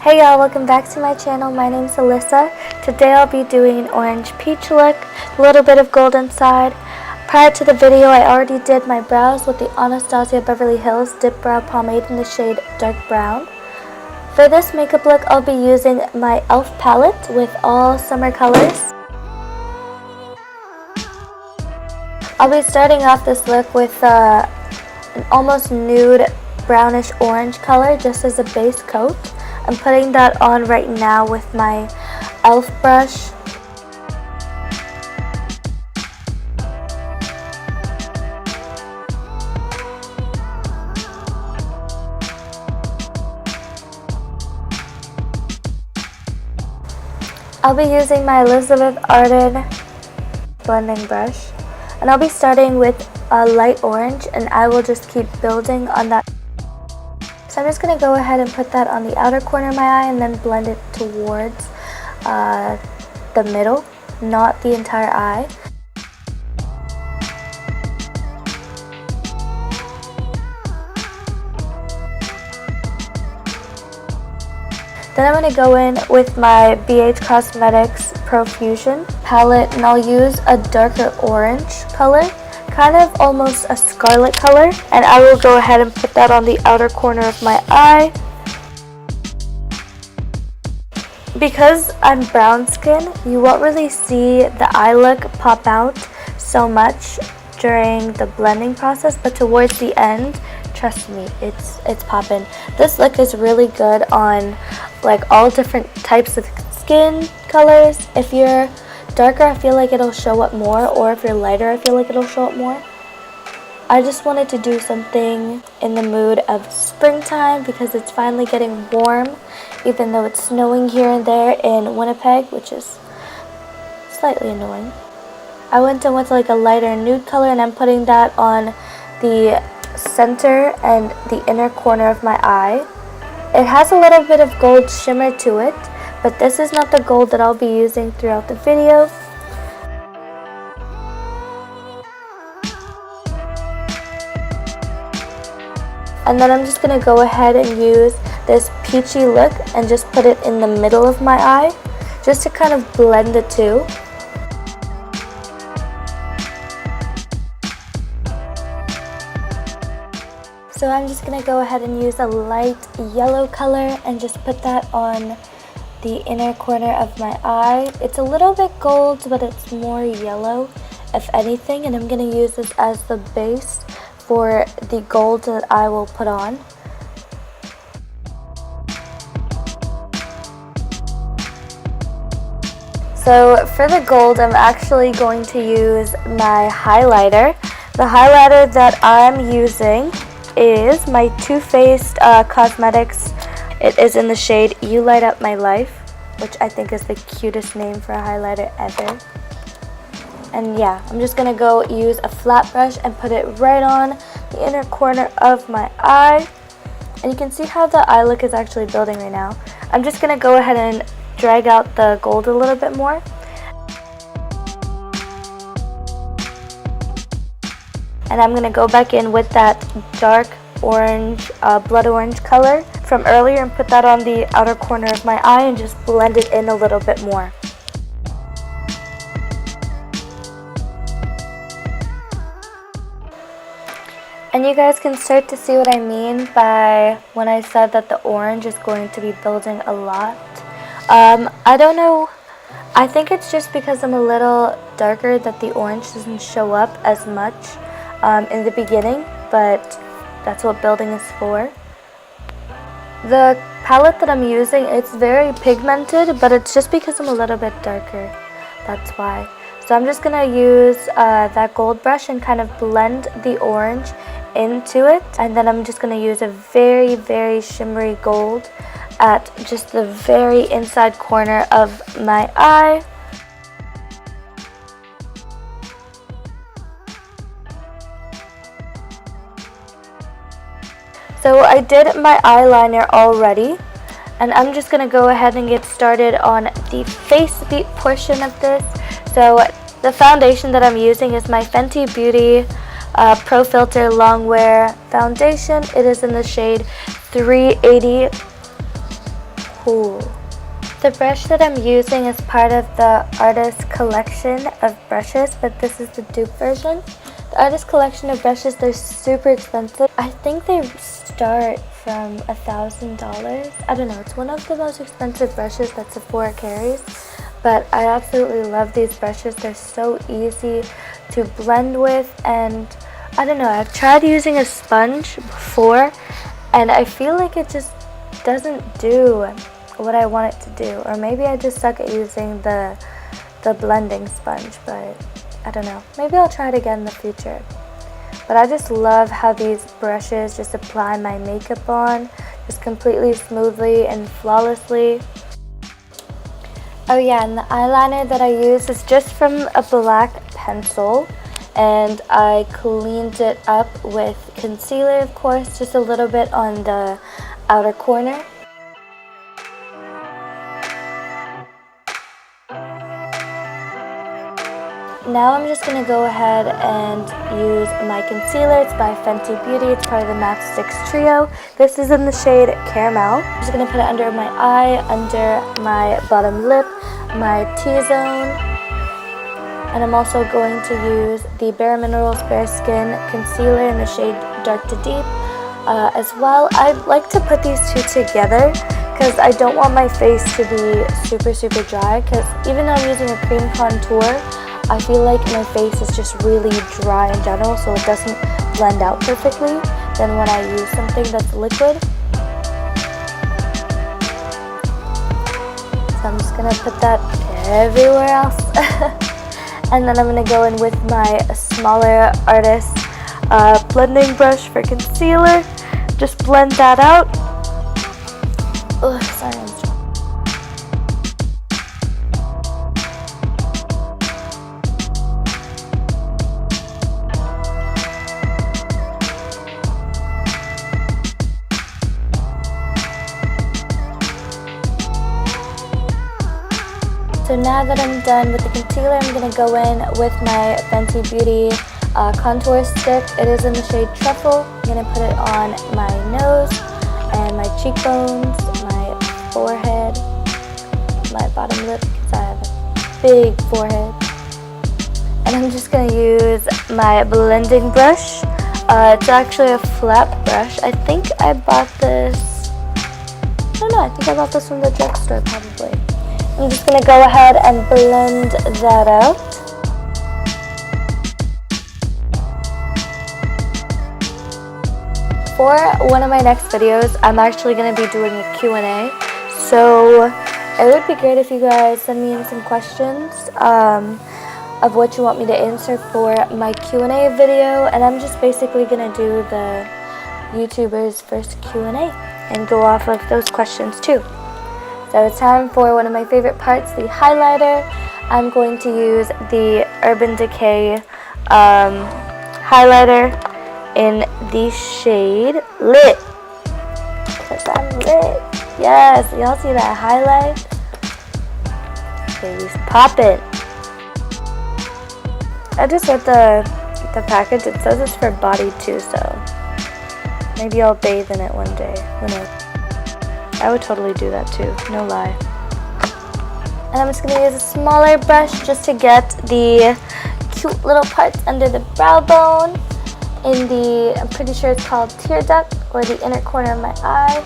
Hey y'all, welcome back to my channel. My name's Alyssa. Today I'll be doing an orange peach look, a little bit of gold inside. Prior to the video, I already did my brows with the Anastasia Beverly Hills Dip Brow Pomade in the shade Dark Brown. For this makeup look, I'll be using my e.l.f. palette with all summer colors. I'll be starting off this look with an almost nude brownish orange color just as a base coat. I'm putting that on right now with my e.l.f. brush. I'll be using my Arden blending brush. And I'll be starting with a light orange, and I will just keep building on that. So I'm just going to go ahead and put that on the outer corner of my eye and then blend it towards the middle, not the entire eye. Then I'm going to go in with my bhcosmetics Profusion palette, and I'll use a darker orange color, kind of almost a scarlet color, and I will go ahead and put that on the outer corner of my eye. Because I'm brown skin, you won't really see the eye look pop out so much during the blending process, but towards the end, trust me, it's poppin'. This look is really good on like all different types of skin colors. If you're darker, I feel like it'll show up more, or if you're lighter, I feel like it'll show up more. I just wanted to do something in the mood of springtime because it's finally getting warm, even though it's snowing here and there in Winnipeg, which is slightly annoying. I went in with like a lighter nude color, and I'm putting that on the center and the inner corner of my eye. It has a little bit of gold shimmer to it, but this is not the gold that I'll be using throughout the video. And then I'm just going to go ahead and use this peachy look and just put it in the middle of my eye, just to kind of blend the two. So I'm just going to go ahead and use a light yellow color and just put that on the inner corner of my eye. It's a little bit gold, but it's more yellow, if anything, and I'm going to use this as the base for the gold that I will put on. So for the gold, I'm actually going to use my highlighter. The highlighter that I'm using is my Too Faced Cosmetics. It is in the shade You Light Up My Life, which I think is the cutest name for a highlighter ever. And yeah, I'm just going to go use a flat brush and put it right on the inner corner of my eye. And you can see how the eye look is actually building right now. I'm just going to go ahead and drag out the gold a little bit more. And I'm going to go back in with that dark orange, blood orange color from earlier and put that on the outer corner of my eye and just blend it in a little bit more. And you guys can start to see what I mean by when I said that the orange is going to be building a lot. I don't know, I think it's just because I'm a little darker that the orange doesn't show up as much in the beginning, but that's what building is for. The palette that I'm using, it's very pigmented, but it's just because I'm a little bit darker, that's why. So I'm just going to use that gold brush and kind of blend the orange into it, and then I'm just going to use a very, very shimmery gold at just the very inside corner of my eye. So I did my eyeliner already, and I'm just going to go ahead and get started on the face beat portion of this. So the foundation that I'm using is my Fenty Beauty Pro Filt'r Longwear Foundation. It is in the shade 380 cool. The brush that I'm using is part of the Artis collection of brushes, but this is the dupe version. The Artis collection of brushes, they're super expensive. I think they start from $1,000. I don't know, it's one of the most expensive brushes that Sephora carries, but I absolutely love these brushes. They're so easy to blend with, and I don't know, I've tried using a sponge before, and I feel like it just doesn't do what I want it to do, or maybe I just suck at using the blending sponge, but I don't know. Maybe I'll try it again in the future. But I just love how these brushes just apply my makeup on, just completely smoothly and flawlessly. Oh yeah, and the eyeliner that I use is just from a black pencil, and I cleaned it up with concealer, of course, just a little bit on the outer corner. Now I'm just going to go ahead and use my concealer. It's by Fenty Beauty. It's part of the Matte Sticks Trio. This is in the shade Caramel. I'm just going to put it under my eye, under my bottom lip, my T-zone. And I'm also going to use the Bare Minerals Bare Skin Concealer in the shade Dark to Deep as well. I like to put these two together because I don't want my face to be super dry, because even though I'm using a cream contour, I feel like my face is just really dry in general, so it doesn't blend out perfectly than when I use something that's liquid. So I'm just going to put that everywhere else. And then I'm going to go in with my smaller Artis blending brush for concealer. Just blend that out. Ugh, sorry. So now that I'm done with the concealer, I'm going to go in with my Fenty Beauty contour stick. It is in the shade Truffle. I'm going to put it on my nose and my cheekbones, my forehead, my bottom lip, because I have a big forehead. And I'm just going to use my blending brush. It's actually a flat brush. I think I bought this, I don't know, I think I bought this from the drugstore probably. I'm just going to go ahead and blend that out. For one of my next videos, I'm actually going to be doing a Q&A. So it would be great if you guys send me in some questions of what you want me to answer for my Q&A video. And I'm just basically going to do the YouTuber's first Q&A and go off of those questions too. So it's time for one of my favorite parts, the highlighter. I'm going to use the Urban Decay highlighter in the shade Lit. Because I'm lit. Yes, y'all see that highlight? Baby's poppin'. I just read the package. It says it's for body too, so maybe I'll bathe in it one day. Who knows? I would totally do that too, no lie. And I'm just going to use a smaller brush just to get the cute little parts under the brow bone in the, I'm pretty sure it's called tear duct, or the inner corner of my eye.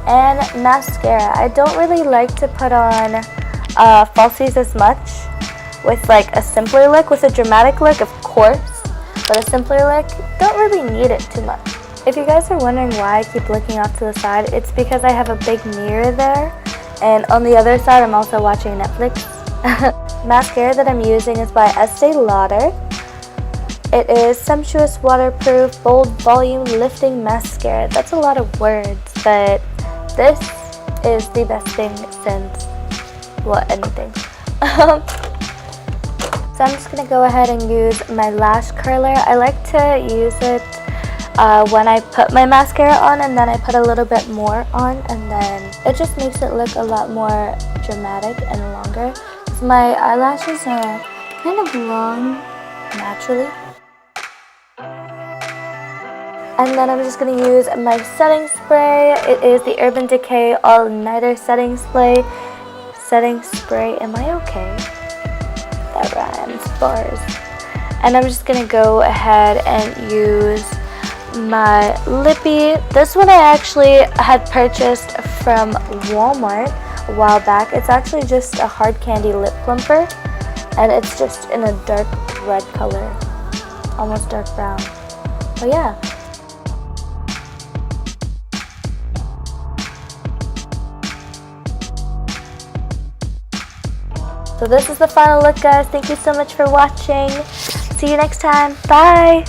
And mascara. I don't really like to put on falsies as much. With like a simpler look. With a dramatic look, of course, but a simpler look, don't really need it too much. If you guys are wondering why I keep looking off to the side, it's because I have a big mirror there, and on the other side I'm also watching Netflix. Mascara that I'm using is by Estee Lauder. It is Sumptuous Waterproof Bold Volume Lifting Mascara. That's a lot of words, but this is the best thing since, well, anything. So I'm just going to go ahead and use my lash curler. I like to use it when I put my mascara on, and then I put a little bit more on, and then it just makes it look a lot more dramatic and longer. My eyelashes are kind of long, naturally. And then I'm just going to use my setting spray. It is the Urban Decay All Nighter Setting Spray. Am I okay? That rhymes. Bars. And I'm just going to go ahead and use my lippy. This one I actually had purchased from Walmart a while back. It's actually just a hard candy lip plumper. And it's just in a dark red color. Almost dark brown. But yeah. So this is the final look, guys. Thank you so much for watching. See you next time. Bye!